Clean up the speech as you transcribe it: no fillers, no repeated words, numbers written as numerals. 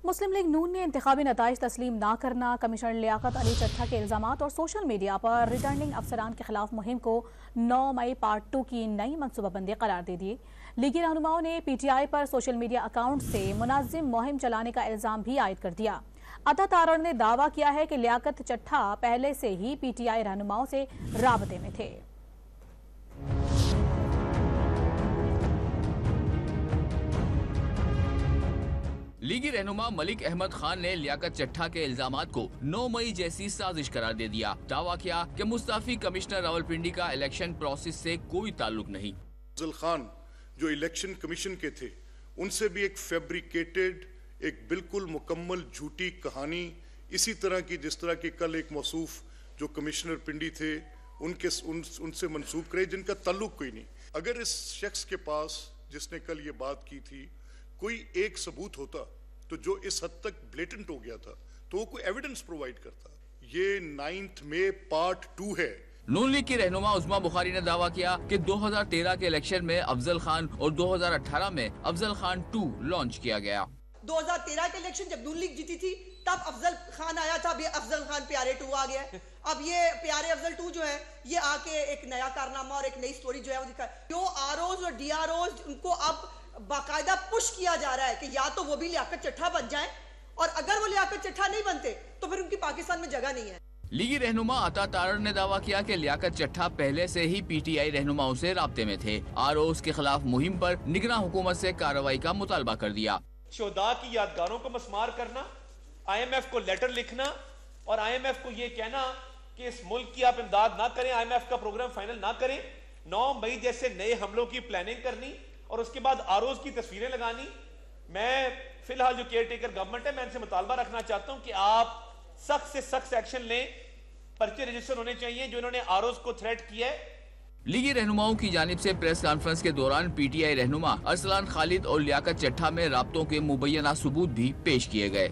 मुस्लिम league नून ने इंतखाबी नताइज तस्लीम ना करना, कमिश्नर लियाकत अली चट्ठा के इल्जामात और सोशल मीडिया पर रिटर्निंग अफसरान के खिलाफ मुहिम को 9 मई पार्ट 2 की नई मनसूबाबंदी करार दे दिए। लीगी रहनुमाओं ने PTI पर सोशल मीडिया अकाउंट से मुनाजिम मुहिम चलाने का इल्जाम भी आयद कर दिया। अता तारण ने दावा किया है कि लियाकत चट्ठा पहले से ही PTI रहनुमाओं से राबते में थे। लीगी रहनुमा मलिक अहमद खान ने लियाकत चट्ठा के इल्जामात को 9 मई जैसी साजिश करार दे दिया। दावा किया कि मुस्ताफी कमिश्नर रावलपिंडी का इलेक्शन प्रोसेस से कोई ताल्लुक नहीं। अफजल खान जो इलेक्शन कमीशन के थे, उनसे भी एक फैब्रिकेटेड, एक बिल्कुल मुकम्मल झूठी कहानी इसी तरह की जिस तरह की कल एक मौसूफ जो कमिश्नर पिंडी थे उनसे मंसूब करे, जिनका ताल्लुक कोई नहीं। अगर इस शख्स के पास जिसने कल ये बात की थी कोई एक सबूत होता तो जो इस हद तक ब्लेटेंट हो गया था तो वो कोई एविडेंस प्रोवाइड करता। ये 9 मई पार्ट 2 है। नून लीग की रहनुमा उस्मा बुखारी ने दावा किया कि 2013 के इलेक्शन में अफजल खान और 2018 में अफजल खान 2 लॉन्च किया गया। 2013 के इलेक्शन जब नून लीग जीती थी तब अफजल खान आया था, अभी अफजल खान प्यारे 2 आ गया है। अब ये प्यारे अफजल 2 जो है ये आके एक नया कारनामा और एक नई स्टोरी जो है वो दिखा। जो आरओज और DROज उनको अब बाकायदा पुश किया जा रहा है कि या तो वो भी लियाकत चट्ठा बन जाएं, और अगर वो लियाकत चट्ठा नहीं बनते तो फिर उनकी पाकिस्तान में जगह नहीं है। लीगी रहनुमा अता तारण ने दावा किया कि लियाकत चट्ठा पहले से ही PTI रहनुमाओं से राब्ते में थे। ROs के खिलाफ मुहिम पर निगरान हुकूमत से कार्रवाई का मुतालबा कर दिया। शोहदा की यादगारों को मस्मार करना, IMF को लेटर लिखना और IMF को ये कहना कि इस मुल्क की आप इमदाद ना करें, IMF का प्रोग्राम फाइनल ना करें, 9 मई जैसे नए हमलों की प्लानिंग करनी और उसके बाद ROs की तस्वीरें लगानी। मैं फिलहाल जो केयर टेकर गवर्नमेंट है, मैं इनसे मुतालबा रखना चाहता हूं कि आप सख्त से सख्त एक्शन लें। पर्चे रजिस्टर होने चाहिए जो इन्होंने ROs को थ्रेट किया है। लीगी रहनुमाओं की जानिब से प्रेस कॉन्फ्रेंस के दौरान PTI रहनुमा अरसलान खालिद और लियाकत चट्ठा में राब्तों के मुबैना सबूत भी पेश किए गए।